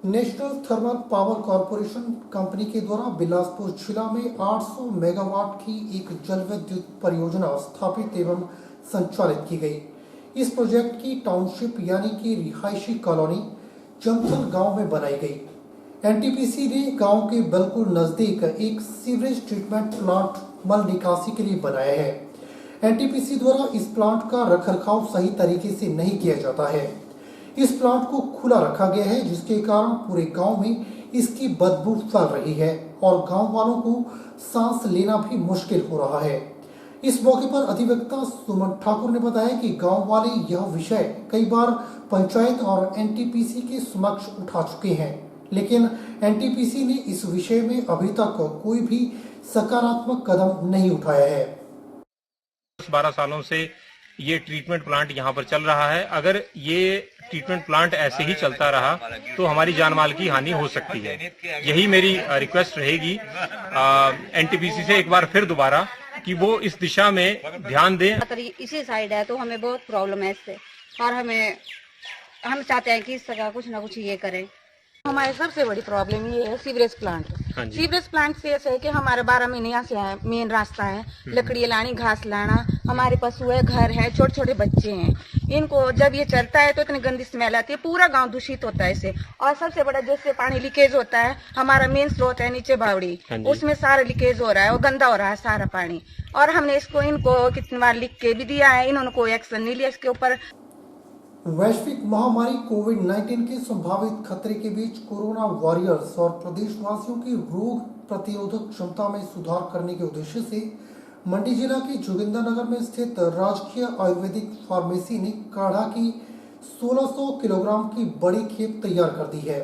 National thermal power corporation company के द्वारा बिलासपुर जिला में 800 मेगावाट की एक जल विद्युत परियोजना स्थापित एवं संचालित की गई। इस प्रोजेक्ट की टाउनशिप यानी कि रिहायशी कॉलोनी जमथल गांव में बनाई गई। एनटीपीसी ने गांव के बिल्कुल नजदीक एक सीवरेज ट्रीटमेंट प्लांट मल निकासी के लिए बनाया है। एनटीपीसी द्वारा इस प्लांट का रखरखाव सही तरीके से नहीं किया जाता है। इस प्लांट को खुला रखा गया है, जिसके कारण पूरे गांव में इसकी बदबू फैल रही है और गांव वालों को सांस लेना भी मुश्किल हो रहा है। इस मौके पर अधिवक्ता सुमन ठाकुर ने बताया कि गांव वाले यह विषय कई बार पंचायत और एनटीपीसी के समक्ष उठा चुके हैं, लेकिन एनटीपीसी ने इस विषय में अभी तक कोई भी सकारात्मक कदम नहीं उठाया है। 12 सालों से ये ट्रीटमेंट प्लांट यहाँ पर चल रहा है। अगर ये ट्रीटमेंट प्लांट ऐसे ही चलता रहा तो हमारी जान माल की हानि हो सकती है। यही मेरी रिक्वेस्ट रहेगी एनटीपीसी से एक बार फिर दोबारा कि वो इस दिशा में ध्यान दें। इसी साइड है तो हमें बहुत प्रॉब्लम है इससे और हम चाहते हैं कि इस जगह कुछ ना कुछ ये करें। हमारी सबसे बड़ी प्रॉब्लम ये है सीवरेज प्लांट। सीवरेज प्लांट से ऐसा है कि हमारे 12 महीने यहाँ से है, मेन रास्ता है, लकड़ी लानी, घास लाना, हमारे पशु है, घर है, छोटे छोटे बच्चे हैं। इनको जब ये चलता है तो इतनी गंदी स्मेल आती है, पूरा गांव दूषित होता है इससे। और सबसे बड़ा जैसे पानी लीकेज होता है, हमारा मेन स्रोत है नीचे बावड़ी, उसमें सारा लीकेज हो रहा है और गंदा हो रहा है सारा पानी। और हमने इनको कितनी बार लिख के भी दिया है, इन्होंने कोई एक्शन नहीं लिया इसके ऊपर। वैश्विक महामारी कोविड-19 के संभावित खतरे के बीच कोरोना वॉरियर्स और प्रदेशवासियों की रोग प्रतिरोधक क्षमता में सुधार करने के उद्देश्य से मंडी जिला के जोगिंदरनगर में स्थित राजकीय आयुर्वेदिक फार्मेसी ने काढ़ा की 1600 किलोग्राम की बड़ी खेप तैयार कर दी है।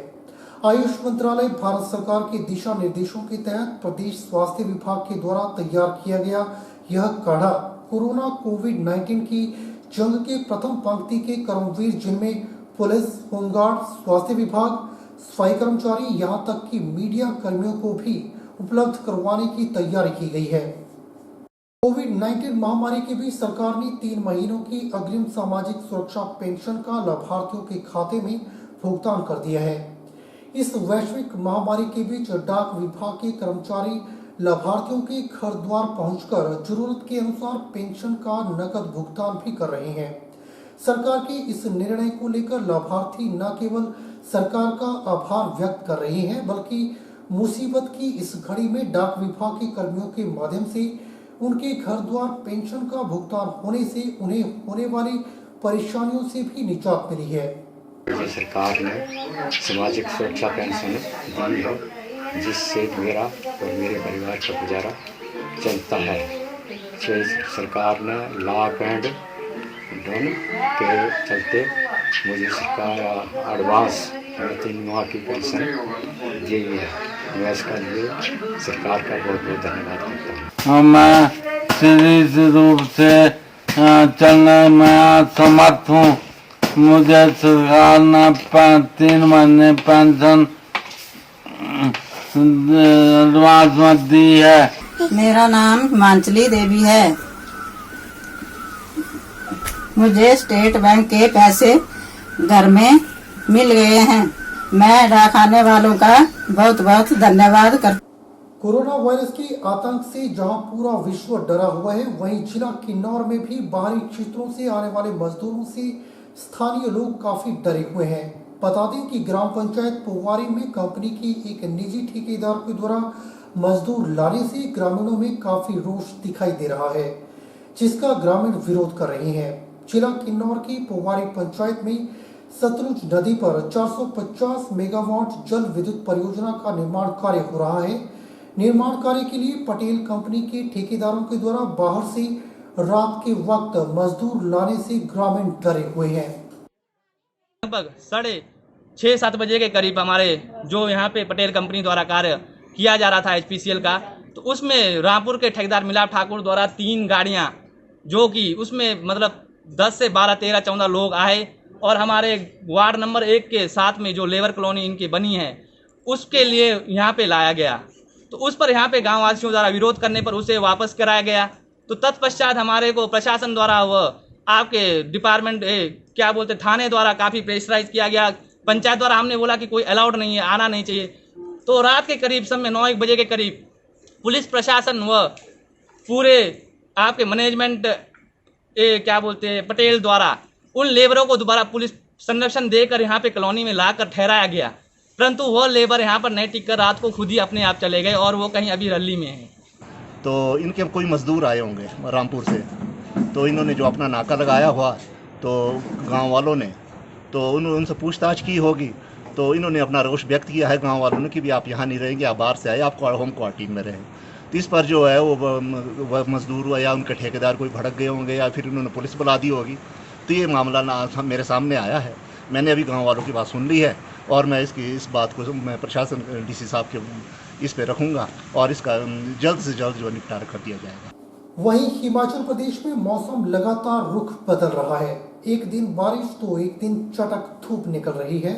आयुष मंत्रालय भारत सरकार के दिशा निर्देशों के तहत प्रदेश स्वास्थ्य विभाग के द्वारा तैयार किया गया यह काढ़ा कोरोना कोविड-19 की जंग के प्रथम पंक्ति के कर्मवीर, जिनमें पुलिस, होमगार्ड, स्वास्थ्य विभाग, सफाई कर्मचारी, यहां तक कि मीडिया कर्मियों को भी उपलब्ध करवाने की तैयारी की गई है। कोविड-19 महामारी के बीच सरकार ने 3 महीनों की अग्रिम सामाजिक सुरक्षा पेंशन का लाभार्थियों के खाते में भुगतान कर दिया है। इस वैश्विक महामारी के बीच डाक विभाग के कर्मचारी लाभार्थियों के घर द्वार पहुंचकर जरूरत के अनुसार पेंशन का नकद भुगतान भी कर रहे हैं। सरकार के इस निर्णय को लेकर लाभार्थी न केवल सरकार का आभार व्यक्त कर रहे हैं, बल्कि मुसीबत की इस घड़ी में डाक विभाग के कर्मियों के माध्यम से उनके घर द्वार पेंशन का भुगतान होने से उन्हें होने वाली परेशानियों से भी निजात मिली है। सरकार ने सामाजिक सुरक्षा पेंशन दी है, जिससे मेरा और मेरे परिवार का गुजारा चलता है। सरकार ने लॉक एंड डन के चलते मुझे सरकार एडवांस 3 माह की पेंशन दी है। मैं इसका लिए सरकार का बहुत बहुत धन्यवाद करता हूँ। मैं सीधे रूप से चलने में असमर्थ हूँ। मुझे सरकार ने 3 महीने पेंशन एडवांस में दी है। मेरा नाम हिमांचली देवी है। मुझे स्टेट बैंक के पैसे घर में मिल गए हैं। मैं डाकखाने वालों का बहुत बहुत धन्यवाद करता हूँ। कोरोना वायरस के आतंक से जहां पूरा विश्व डरा हुआ है, वहीं जिला किन्नौर में भी बाहरी क्षेत्रों से आने वाले मजदूरों से स्थानीय लोग काफी डरे हुए हैं। बता दें कि ग्राम पंचायत पोवारी में कंपनी की एक निजी ठेकेदार के द्वारा मजदूर लाने से ग्रामीणों में काफी रोष दिखाई दे रहा है, जिसका ग्रामीण विरोध कर रहे हैं। जिला किन्नौर की पोवारी पंचायत में सतलुज नदी पर 450 मेगावाट जल विद्युत परियोजना का निर्माण कार्य हो रहा है। निर्माण कार्य के लिए पटेल कंपनी के ठेकेदारों के द्वारा बाहर से रात के वक्त मजदूर लाने से ग्रामीण डरे हुए हैं। लगभग 6:30-7 बजे के करीब हमारे जो यहाँ पे पटेल कंपनी द्वारा कार्य किया जा रहा था HPCL का, तो उसमें रामपुर के ठेकेदार मिलाप ठाकुर द्वारा 3 गाड़ियाँ, जो कि उसमें मतलब 10 से 12, 13, 14 लोग आए और हमारे वार्ड नंबर 1 के साथ में जो लेबर कॉलोनी इनकी बनी है उसके लिए यहाँ पे लाया गया। तो उस पर यहाँ पे गाँव वासियों द्वारा विरोध करने पर उसे वापस कराया गया। तो तत्पश्चात हमारे को प्रशासन द्वारा वह आपके डिपार्टमेंट क्या बोलते थाने द्वारा काफ़ी प्रेशराइज किया गया पंचायत द्वारा हमने बोला कि कोई अलाउड नहीं है, आना नहीं चाहिए। तो रात के करीब समय 9-1 बजे के करीब पुलिस प्रशासन व पूरे आपके मैनेजमेंट क्या बोलते हैं पटेल द्वारा उन लेबरों को दोबारा पुलिस संरक्षण देकर यहाँ पे कॉलोनी में लाकर ठहराया गया, परंतु वो लेबर यहाँ पर नहीं टिक कर रात को खुद ही अपने आप चले गए और वो कहीं अभी रल्ली में हैं। तो इनके कोई मज़दूर आए होंगे रामपुर से, तो इन्होंने जो अपना नाका लगाया हुआ तो गांव वालों ने तो उनसे पूछताछ की होगी, तो इन्होंने अपना रोष व्यक्त किया है गांव वालों ने कि भी आप यहाँ नहीं रहेंगे, आप बाहर से आए, आप होम क्वारंटीन में रहें। तो इस पर जो है वो मज़दूर या उनके ठेकेदार कोई भड़क गए होंगे या फिर उन्होंने पुलिस बुला दी होगी। तो ये मामला मेरे सामने आया है, मैंने अभी गाँव वालों की बात सुन ली है और मैं इस बात को मैं प्रशासन DC साहब के इस पे रखूँगा और इसका जल्द से जल्द जो निपटारा कर दिया जाएगा। वहीं हिमाचल प्रदेश में मौसम लगातार रुख बदल रहा है। एक दिन बारिश तो एक दिन चटक धूप निकल रही है।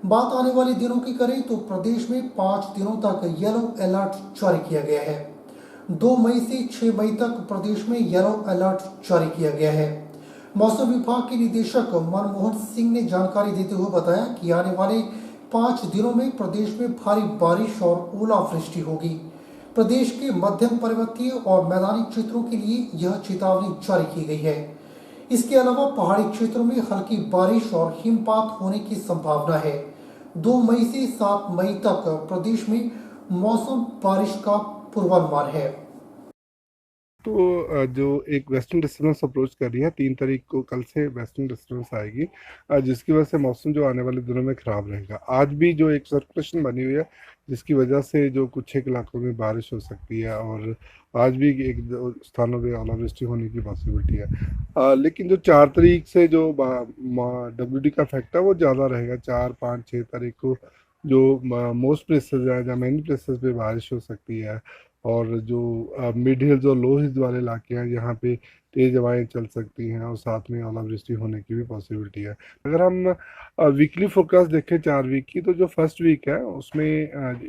बात आने वाले दिनों की करें तो प्रदेश में 5 दिनों तक येलो अलर्ट जारी किया गया है। 2 मई से 6 मई तक प्रदेश में येलो अलर्ट जारी किया गया है। मौसम विभाग के निदेशक मनमोहन सिंह ने जानकारी देते हुए बताया कि आने वाले 5 दिनों में प्रदेश में भारी बारिश और ओलावृष्टि होगी। प्रदेश के मध्यम पर्वतीय और मैदानी क्षेत्रों के लिए यह चेतावनी जारी की गई है। इसके अलावा पहाड़ी क्षेत्रों में हल्की बारिश और हिमपात होने की संभावना है। 2 मई से 7 मई तक प्रदेश में मौसम बारिश का पूर्वानुमान है। तो जो एक वेस्टर्न डिस्टर्बेंस अप्रोच कर रही है 3 तारीख को, कल से वेस्टर्न डिस्टर्बेंस आएगी, जिसकी वजह से मौसम जो आने वाले दिनों में ख़राब रहेगा। आज भी जो एक सर्कुलेशन बनी हुई है जिसकी वजह से जो कुछ एक इलाकों में बारिश हो सकती है और आज भी एक स्थानों पे ओलावृष्टि होने की पॉसिबिलिटी है। लेकिन जो 4 तारीख से जो WD का इफेक्ट है वो ज़्यादा रहेगा। 4, 5, 6 तारीख को जो मोस्ट प्लेसेस है या मेनी प्लेसेस पे बारिश हो सकती है और जो मिड हिल्स और लो हिल्स वाले इलाके हैं यहाँ पे तेज़ हवाएं चल सकती हैं और साथ में ओलावृष्टि होने की भी पॉसिबिलिटी है। अगर हम वीकली फोरकास्ट देखें 4 वीक की, तो जो फर्स्ट वीक है उसमें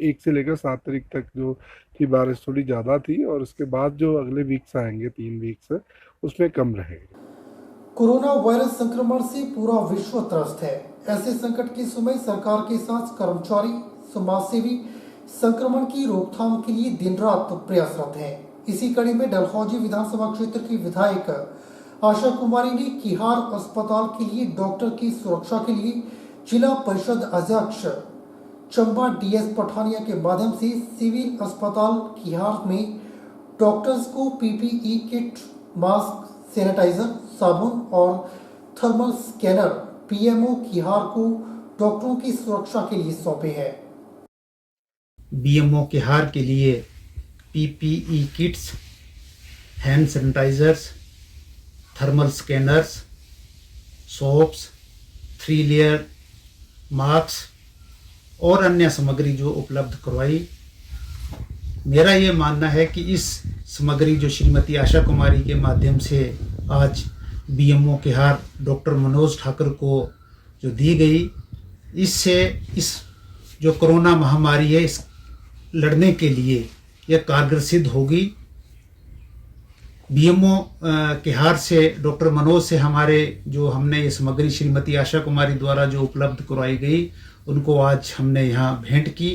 1 से लेकर 7 तारीख तक जो की बारिश थोड़ी ज़्यादा थी और उसके बाद जो अगले वीक्स आएंगे 3 वीक्स उसमें कम रहेगी। कोरोना वायरस संक्रमण से पूरा विश्व त्रस्त है। ऐसे संकट के समय सरकार के साथ कर्मचारी, समाजसेवी संक्रमण की रोकथाम के लिए दिन रात प्रयासरत हैं। इसी कड़ी में डलहौजी विधानसभा क्षेत्र की विधायक आशा कुमारी ने किहार अस्पताल के लिए डॉक्टर की सुरक्षा के लिए जिला परिषद अध्यक्ष चंबा DS पठानिया के माध्यम से सिविल अस्पताल किहार में डॉक्टर्स को PPE किट, मास्क, सैनिटाइजर, साबुन और थर्मल स्कैनर PMO किहार को डॉक्टरों की सुरक्षा के लिए सौंपे हैं। BMO किहार के लिए PPE kits, hand sanitisers, thermal scanners, soaps, 3 layer mask और अन्य सामग्री जो उपलब्ध करवाई। मेरा ये मानना है कि इस सामग्री जो श्रीमती आशा कुमारी के माध्यम से आज BMO किहार डॉक्टर मनोज ठाकुर को जो दी गई, इससे इस जो कोरोना महामारी है इस लड़ने के लिए यह कारगर सिद्ध होगी। BMO किहार से डॉक्टर मनोज से हमने ये सामग्री श्रीमती आशा कुमारी द्वारा जो उपलब्ध करवाई गई उनको आज हमने यहाँ भेंट की।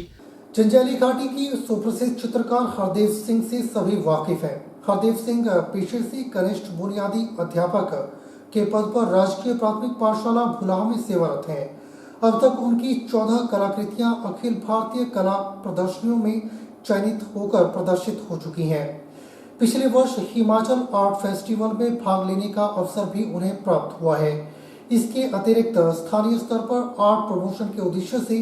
जंजैली घाटी की सुप्रसिद्ध चित्रकार हरदेव सिंह से सभी वाकिफ हैं। हरदेव सिंह पेशे से कनिष्ठ बुनियादी अध्यापक के पद पर राजकीय प्राथमिक पाठशाला भुलाह में सेवारत हैं। अब तक उनकी 14 कलाकृतियां अखिल भारतीय कला प्रदर्शनियों में चयनित होकर प्रदर्शित हो चुकी हैं। पिछले वर्ष हिमाचल आर्ट फेस्टिवल में भाग लेने का अवसर भी उन्हें प्राप्त हुआ है। इसके अतिरिक्त स्थानीय स्तर पर आर्ट प्रमोशन के उद्देश्य से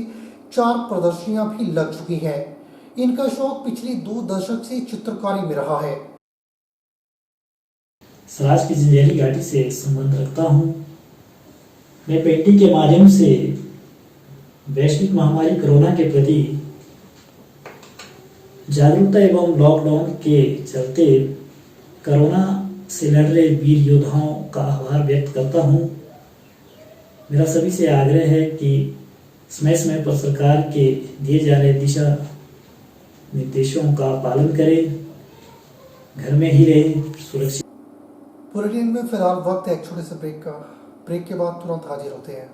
4 प्रदर्शनियां भी लग चुकी हैं। इनका शौक पिछले 2 दशक से चित्रकारी में रहा है। सराज की जंजैली घाटी से संबंध रखता हूँ। मैं पेंटिंग के माध्यम से वैश्विक महामारी कोरोना के प्रति जागरूकता एवं लॉकडाउन के चलते कोरोना से लड़ रहे वीर योद्धाओं का आभार व्यक्त करता हूँ। मेरा सभी से आग्रह है कि समय समय पर सरकार के दिए जा रहे दिशा निर्देशों का पालन करें, घर में ही रहें, सुरक्षित। बुलेटिन में फिलहाल वक्त है एक छोटे से ब्रेक का। ब्रेक के बाद तुरंत हाजिर होते हैं।